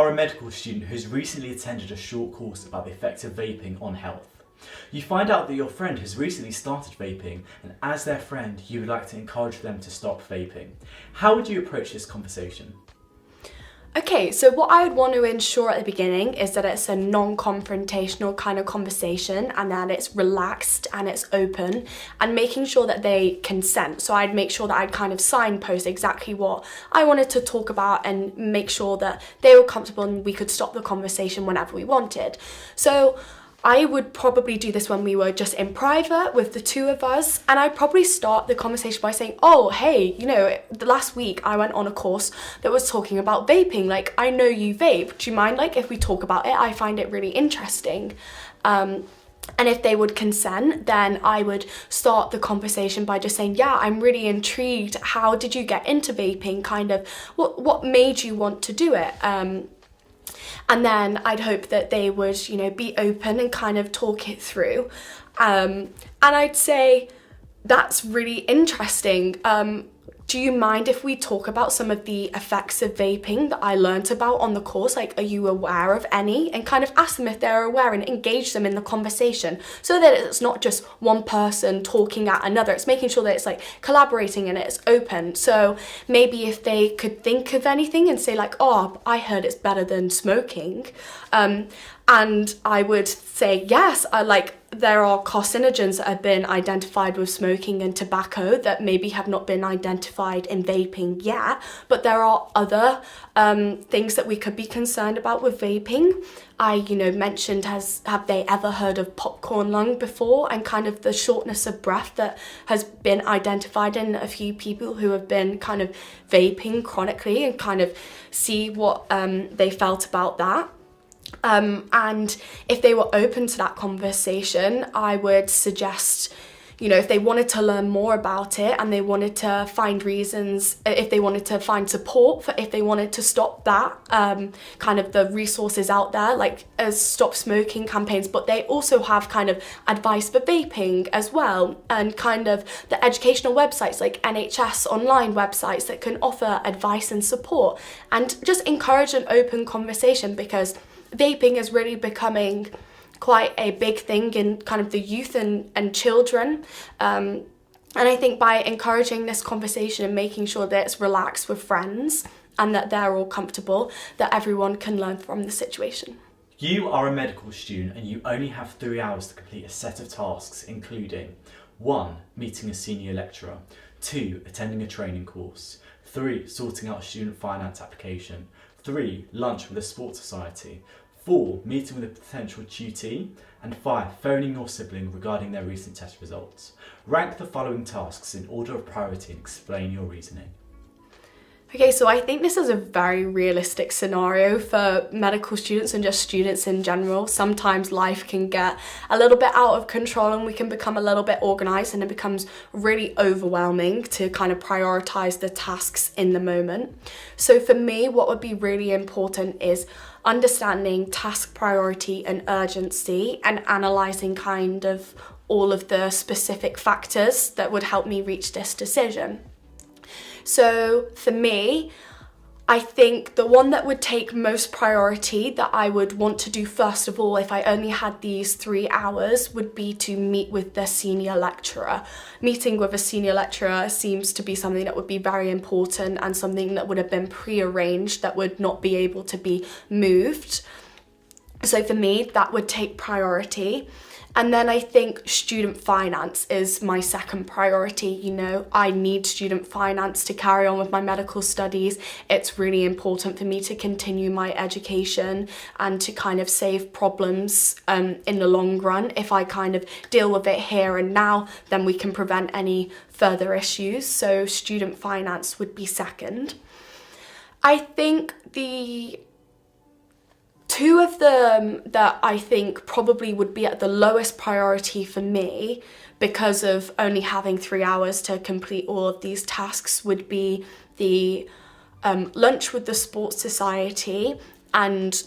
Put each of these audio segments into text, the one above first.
are a medical student who's recently attended a short course about the effects of vaping on health. You find out that your friend has recently started vaping, and as their friend, you would like to encourage them to stop vaping. How would you approach this conversation? Okay, so what I would want to ensure at the beginning is that it's a non-confrontational kind of conversation, and that it's relaxed and it's open, and making sure that they consent. So I'd make sure that I'd kind of signpost exactly what I wanted to talk about and make sure that they were comfortable and we could stop the conversation whenever we wanted. So I would probably do this when we were just in private with the two of us, and I'd probably start the conversation by saying, oh, hey, the last week I went on a course that was talking about vaping. Like, I know you vape. Do you mind, if we talk about it? I find it really interesting. And if they would consent, then I would start the conversation by just saying, yeah, I'm really intrigued. How did you get into vaping? Kind of, what made you want to do it? And then I'd hope that they would, be open and kind of talk it through. And I'd say, that's really interesting. Do you mind if we talk about some of the effects of vaping that I learnt about on the course? Are you aware of any? And kind of ask them if they're aware and engage them in the conversation so that it's not just one person talking at another. It's making sure that it's collaborating and it's open. So maybe if they could think of anything and say oh, I heard it's better than smoking. And I would say, yes, there are carcinogens that have been identified with smoking and tobacco that maybe have not been identified in vaping yet, but there are other things that we could be concerned about with vaping. I, mentioned, have they ever heard of popcorn lung before, and kind of the shortness of breath that has been identified in a few people who have been kind of vaping chronically, and kind of see what they felt about that. And if they were open to that conversation, I would suggest, if they wanted to learn more about it and they wanted to find reasons, if they wanted to find support for, if they wanted to stop that, kind of the resources out there, as stop smoking campaigns, but they also have kind of advice for vaping as well, and kind of the educational websites like NHS online websites that can offer advice and support, and just encourage an open conversation, because vaping is really becoming quite a big thing in kind of the youth and children. And I think by encouraging this conversation and making sure that it's relaxed with friends and that they're all comfortable, that everyone can learn from the situation. You are a medical student and you only have 3 hours to complete a set of tasks, including 1. Meeting a senior lecturer, 2. Attending a training course, 3. Sorting out a student finance application, 3. Lunch with a sports society, 4. Meeting with a potential tutee, and 5. Phoning your sibling regarding their recent test results. Rank the following tasks in order of priority and explain your reasoning. Okay, so I think this is a very realistic scenario for medical students and just students in general. Sometimes life can get a little bit out of control and we can become a little bit organised, and it becomes really overwhelming to kind of prioritise the tasks in the moment. So for me, what would be really important is understanding task priority and urgency, and analysing kind of all of the specific factors that would help me reach this decision. So for me, I think the one that would take most priority, that I would want to do first of all if I only had these 3 hours, would be to meet with the senior lecturer. Meeting with a senior lecturer seems to be something that would be very important and something that would have been pre-arranged, that would not be able to be moved. So for me, that would take priority. And then I think student finance is my second priority. I need student finance to carry on with my medical studies. It's really important for me to continue my education and to kind of save problems in the long run. If I kind of deal with it here and now, then we can prevent any further issues. So student finance would be second. I think the two of them that I think probably would be at the lowest priority for me, because of only having 3 hours to complete all of these tasks, would be the lunch with the sports society and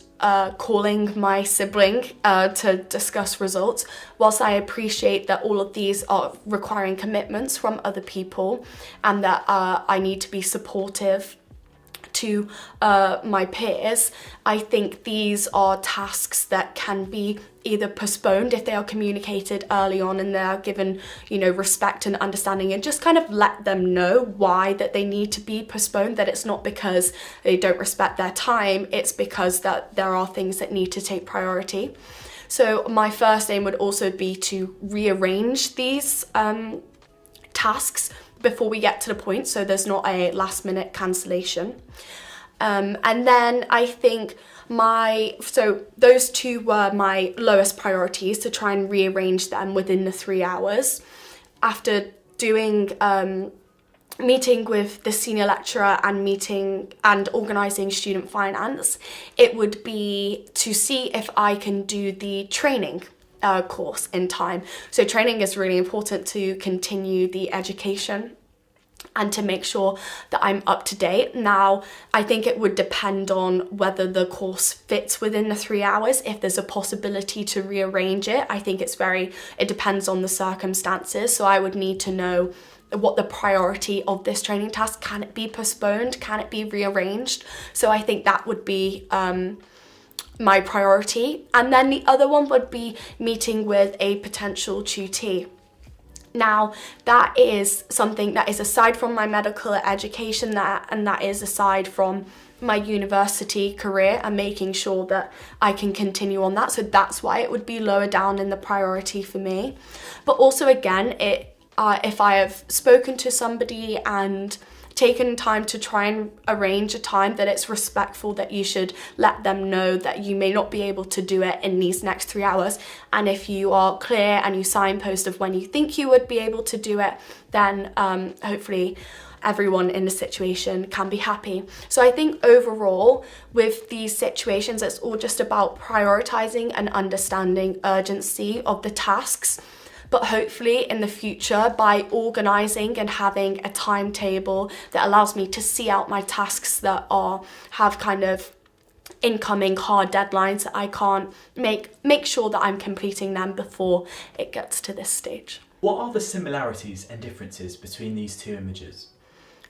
calling my sibling to discuss results. Whilst I appreciate that all of these are requiring commitments from other people and that I need to be supportive to my peers, I think these are tasks that can be either postponed if they are communicated early on and they're given, respect and understanding, and just kind of let them know why that they need to be postponed, that it's not because they don't respect their time, it's because that there are things that need to take priority. So my first aim would also be to rearrange these tasks before we get to the point, so there's not a last minute cancellation. And then I think those two were my lowest priorities, to try and rearrange them within the 3 hours. After doing meeting with the senior lecturer and organising student finance, it would be to see if I can do the training course in time. So training is really important to continue the education and to make sure that I'm up to date. Now, I think it would depend on whether the course fits within the 3 hours. If there's a possibility to rearrange it, I think it depends on the circumstances. So I would need to know what the priority of this training task. Can it be postponed? Can it be rearranged? So I think that would be my priority. And then the other one would be meeting with a potential tutee. Now, that is something that is aside from my medical education, and that is aside from my university career, and making sure that I can continue on that. So that's why it would be lower down in the priority for me. But also, again, if I have spoken to somebody and taken time to try and arrange a time that it's respectful, that you should let them know that you may not be able to do it in these next 3 hours. And if you are clear and you signpost of when you think you would be able to do it, then hopefully everyone in the situation can be happy. So I think overall with these situations, it's all just about prioritizing and understanding urgency of the tasks. But hopefully in the future, by organising and having a timetable that allows me to see out my tasks that have kind of incoming hard deadlines that I can't make sure that I'm completing them before it gets to this stage. What are the similarities and differences between these two images?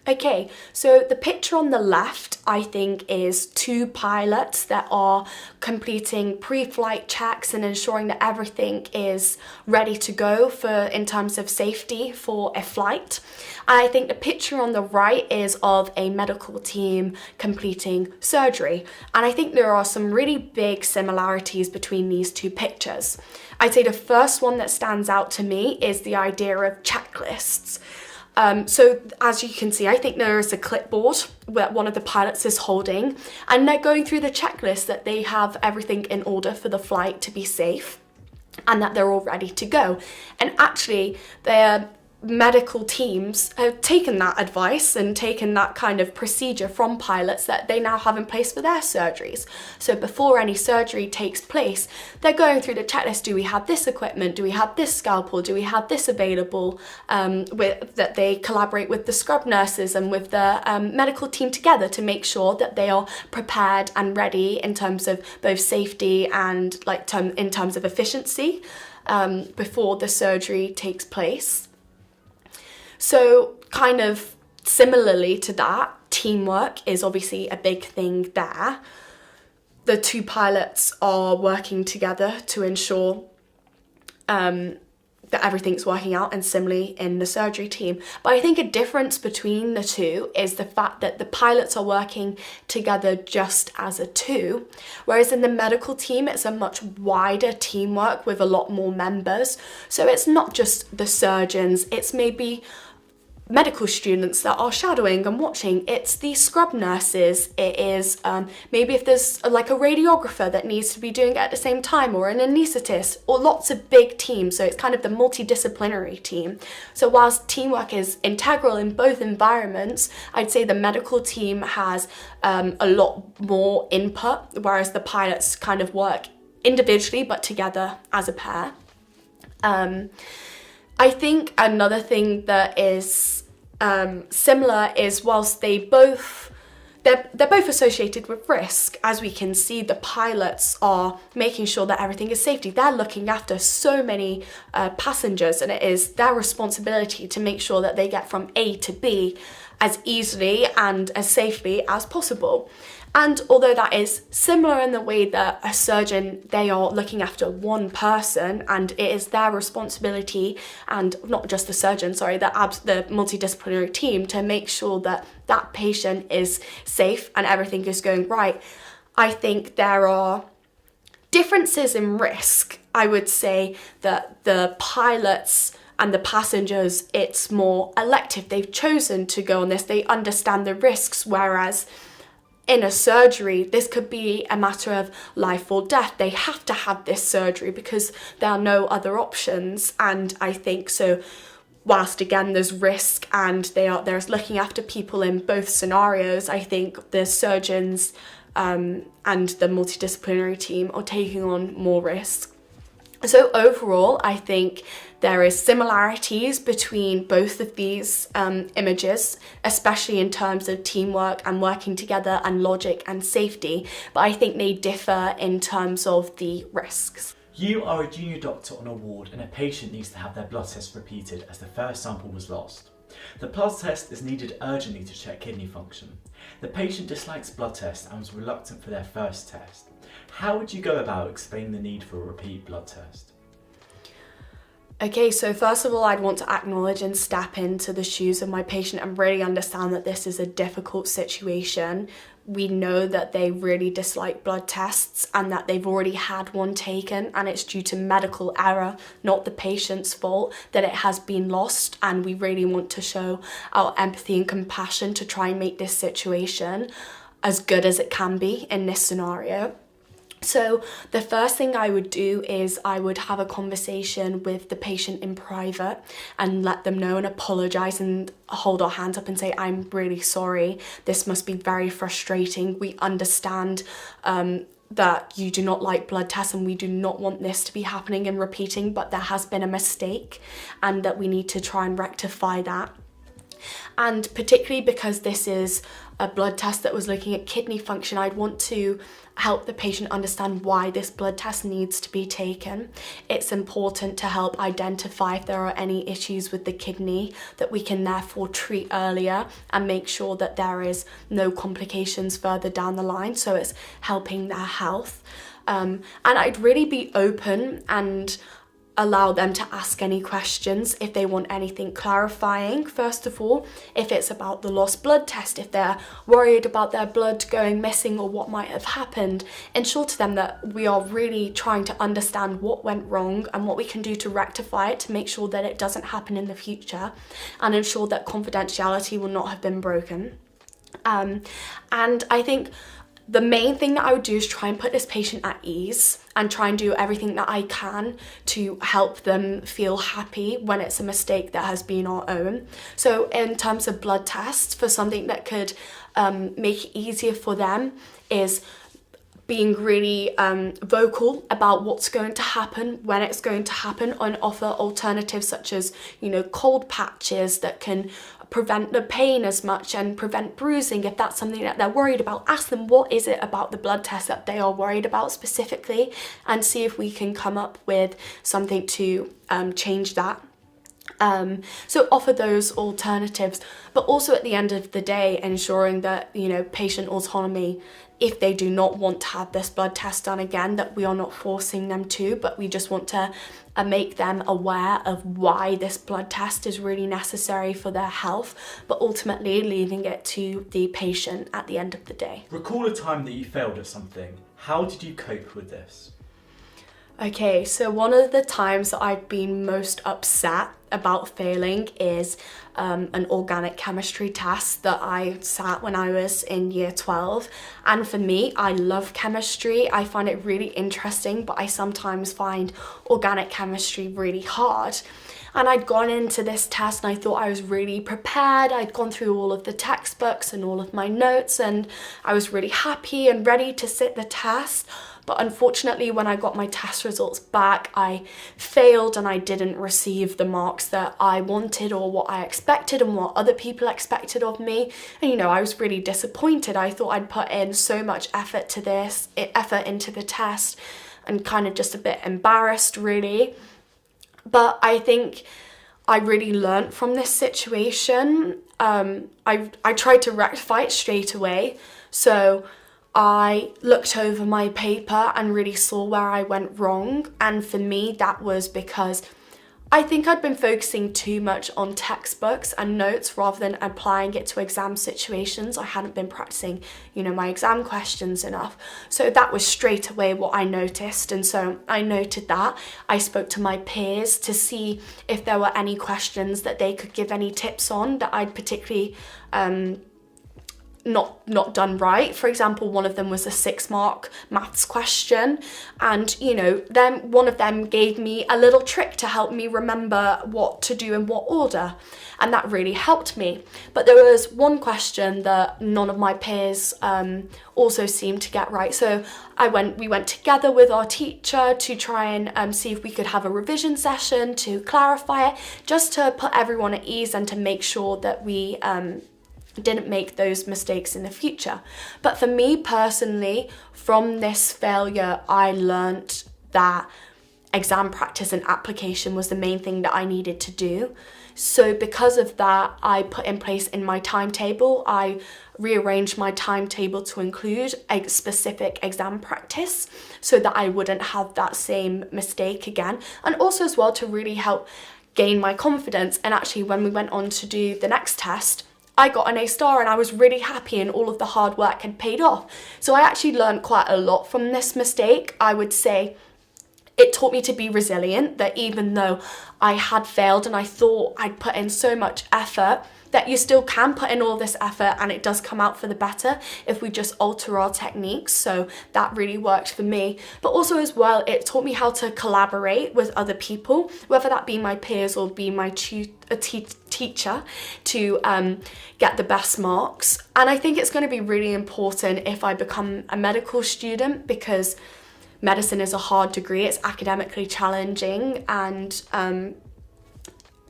Okay, so the picture on the left, I think, is 2 pilots that are completing pre-flight checks and ensuring that everything is ready to go in terms of safety for a flight. And I think the picture on the right is of a medical team completing surgery. And I think there are some really big similarities between these 2 pictures. I'd say the first one that stands out to me is the idea of checklists. So as you can see, I think there is a clipboard that one of the pilots is holding, and they're going through the checklist that they have everything in order for the flight to be safe and that they're all ready to go. And actually, their medical teams have taken that advice and taken that kind of procedure from pilots that they now have in place for their surgeries. So before any surgery takes place, they're going through the checklist. Do we have this equipment? Do we have this scalpel? Do we have this available? That they collaborate with the scrub nurses and with the medical team together to make sure that they are prepared and ready in terms of both safety and in terms of efficiency before the surgery takes place. So kind of similarly to that, teamwork is obviously a big thing there. The 2 pilots are working together to ensure that everything's working out, and similarly in the surgery team. But I think a difference between the 2 is the fact that the pilots are working together just as a 2, whereas in the medical team, it's a much wider teamwork with a lot more members. So it's not just the surgeons, it's maybe medical students that are shadowing and watching, it's the scrub nurses, it is maybe if there's a radiographer that needs to be doing it at the same time, or an anaesthetist, or lots of big teams. So it's kind of the multidisciplinary team. So whilst teamwork is integral in both environments, I'd say the medical team has a lot more input, whereas the pilots kind of work individually but together as a pair. I think another thing that is similar is whilst they're both associated with risk. As we can see, the pilots are making sure that everything is safety. They're looking after so many passengers, and it is their responsibility to make sure that they get from A to B as easily and as safely as possible. And although that is similar in the way that a surgeon, they are looking after one person and it is their responsibility, and not just the surgeon, the multidisciplinary team, to make sure that that patient is safe and everything is going right, I think there are differences in risk. I would say that the pilots and the passengers, it's more elective. They've chosen to go on this. They understand the risks, whereas in a surgery, this could be a matter of life or death. They have to have this surgery because there are no other options. And I think so, whilst again there's risk and there's looking after people in both scenarios, I think the surgeons and the multidisciplinary team are taking on more risk. So overall, I think there is similarities between both of these images, especially in terms of teamwork and working together and logic and safety, but I think they differ in terms of the risks. You are a junior doctor on a ward and a patient needs to have their blood test repeated as the first sample was lost. The blood test is needed urgently to check kidney function. The patient dislikes blood tests and was reluctant for their first test. How would you go about explaining the need for a repeat blood test? Okay, so first of all, I'd want to acknowledge and step into the shoes of my patient and really understand that this is a difficult situation. We know that they really dislike blood tests and that they've already had one taken, and it's due to medical error, not the patient's fault, that it has been lost, and we really want to show our empathy and compassion to try and make this situation as good as it can be in this scenario. So the first thing I would do is I would have a conversation with the patient in private and let them know and apologise and hold our hands up and say, I'm really sorry, this must be very frustrating. We understand that you do not like blood tests and we do not want this to be happening and repeating, but there has been a mistake and that we need to try and rectify that. And particularly because this is a blood test that was looking at kidney function, I'd want to help the patient understand why this blood test needs to be taken. It's important to help identify if there are any issues with the kidney that we can therefore treat earlier and make sure that there is no complications further down the line. So it's helping their health. And I'd really be open and allow them to ask any questions if they want anything clarifying. First of all, if it's about the lost blood test, if they're worried about their blood going missing or what might have happened, ensure to them that we are really trying to understand what went wrong and what we can do to rectify it to make sure that it doesn't happen in the future, and ensure that confidentiality will not have been broken. And I think the main thing that I would do is try and put this patient at ease and try and do everything that I can to help them feel happy when it's a mistake that has been our own. So in terms of blood tests, for something that could make it easier for them is being really vocal about what's going to happen, when it's going to happen, and offer alternatives such as, cold patches that can prevent the pain as much and prevent bruising. If that's something that they're worried about, ask them what is it about the blood test that they are worried about specifically, and see if we can come up with something to change that. So offer those alternatives, but also at the end of the day, ensuring that, patient autonomy, if they do not want to have this blood test done again, that we are not forcing them to, but we just want to make them aware of why this blood test is really necessary for their health, but ultimately leaving it to the patient at the end of the day. Recall a time that you failed at something. How did you cope with this? Okay, so one of the times that I've been most upset about failing is an organic chemistry test that I sat when I was in year 12. And for me, I love chemistry. I find it really interesting, but I sometimes find organic chemistry really hard. And I'd gone into this test and I thought I was really prepared. I'd gone through all of the textbooks and all of my notes and I was really happy and ready to sit the test. But unfortunately, when I got my test results back, I failed and I didn't receive the marks that I wanted or what I expected and what other people expected of me. And I was really disappointed. I thought I'd put in so much effort into the test, and kind of just a bit embarrassed really. But I think I really learnt from this situation. I tried to rectify it straight away. So I looked over my paper and really saw where I went wrong. And for me, that was because I think I'd been focusing too much on textbooks and notes rather than applying it to exam situations. I hadn't been practicing, my exam questions enough. So that was straight away what I noticed. And so I noted that. I spoke to my peers to see if there were any questions that they could give any tips on that I'd particularly not done right. For example, one of them was a 6-mark maths question, and then one of them gave me a little trick to help me remember what to do in what order, and that really helped me. But there was one question that none of my peers also seemed to get right, so we went together with our teacher to try and see if we could have a revision session to clarify it, just to put everyone at ease and to make sure that we didn't make those mistakes in the future. But for me personally, from this failure, I learnt that exam practice and application was the main thing that I needed to do. So because of that, I put in place in my timetable, I rearranged my timetable to include a specific exam practice so that I wouldn't have that same mistake again, and also as well to really help gain my confidence. And actually, when we went on to do the next test, I got an A star and I was really happy, and all of the hard work had paid off. So I actually learned quite a lot from this mistake. I would say it taught me to be resilient, that even though I had failed and I thought I'd put in so much effort, that you still can put in all this effort and it does come out for the better if we just alter our techniques. So that really worked for me. But also as well, it taught me how to collaborate with other people, whether that be my peers or be my teacher, to get the best marks. And I think it's going to be really important if I become a medical student, because medicine is a hard degree, it's academically challenging, and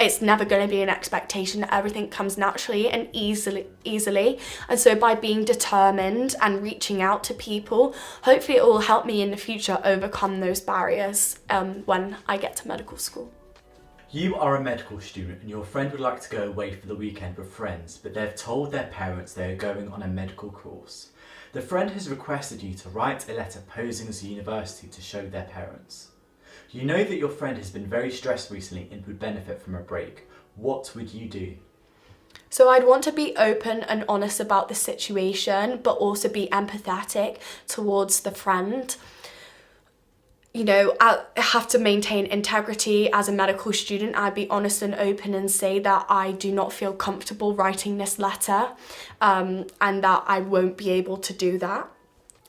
it's never going to be an expectation that everything comes naturally and easily. And so by being determined and reaching out to people, hopefully it will help me in the future overcome those barriers when I get to medical school. You are a medical student and your friend would like to go away for the weekend with friends, but they've told their parents they are going on a medical course. The friend has requested you to write a letter posing as a university to show their parents. You know that your friend has been very stressed recently and would benefit from a break. What would you do? So I'd want to be open and honest about the situation, but also be empathetic towards the friend. I have to maintain integrity as a medical student. I'd be honest and open and say that I do not feel comfortable writing this letter, and that I won't be able to do that.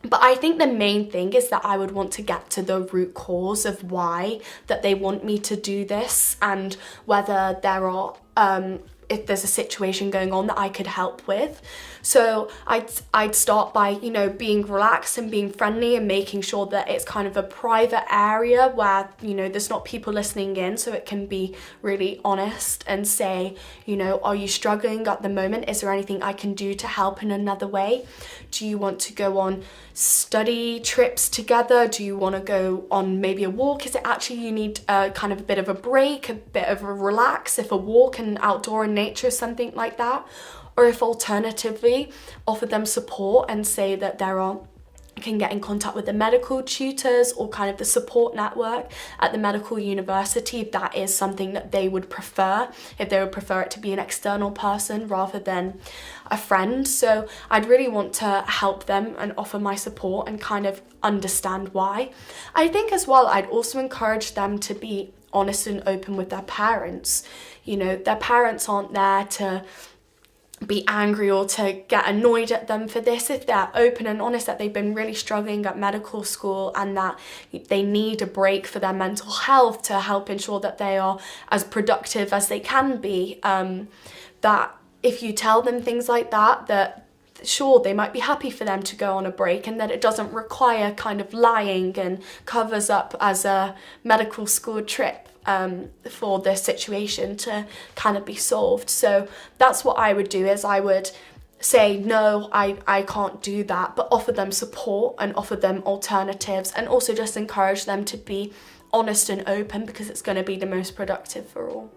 But I think the main thing is that I would want to get to the root cause of why that they want me to do this, and whether there are if there's a situation going on that I could help with. So I'd start by, being relaxed and being friendly and making sure that it's kind of a private area where, there's not people listening in, so it can be really honest and say, are you struggling at the moment? Is there anything I can do to help in another way? Do you want to go on study trips together? Do you want to go on maybe a walk? Is it actually you need kind of a bit of a break, a bit of a relax, if a walk and outdoor in nature, something like that? Or if alternatively, offer them support and say that you can get in contact with the medical tutors or kind of the support network at the medical university if that is something that they would prefer, if they would prefer it to be an external person rather than a friend. So I'd really want to help them and offer my support and kind of understand why. I think as well, I'd also encourage them to be honest and open with their parents. Their parents aren't there to be angry or to get annoyed at them for this. If they're open and honest that they've been really struggling at medical school and that they need a break for their mental health to help ensure that they are as productive as they can be, that if you tell them things like that sure, they might be happy for them to go on a break, and that it doesn't require kind of lying and covers up as a medical school trip for the situation to kind of be solved. So that's what I would do, is I would say, no, I can't do that, but offer them support and offer them alternatives, and also just encourage them to be honest and open, because it's going to be the most productive for all.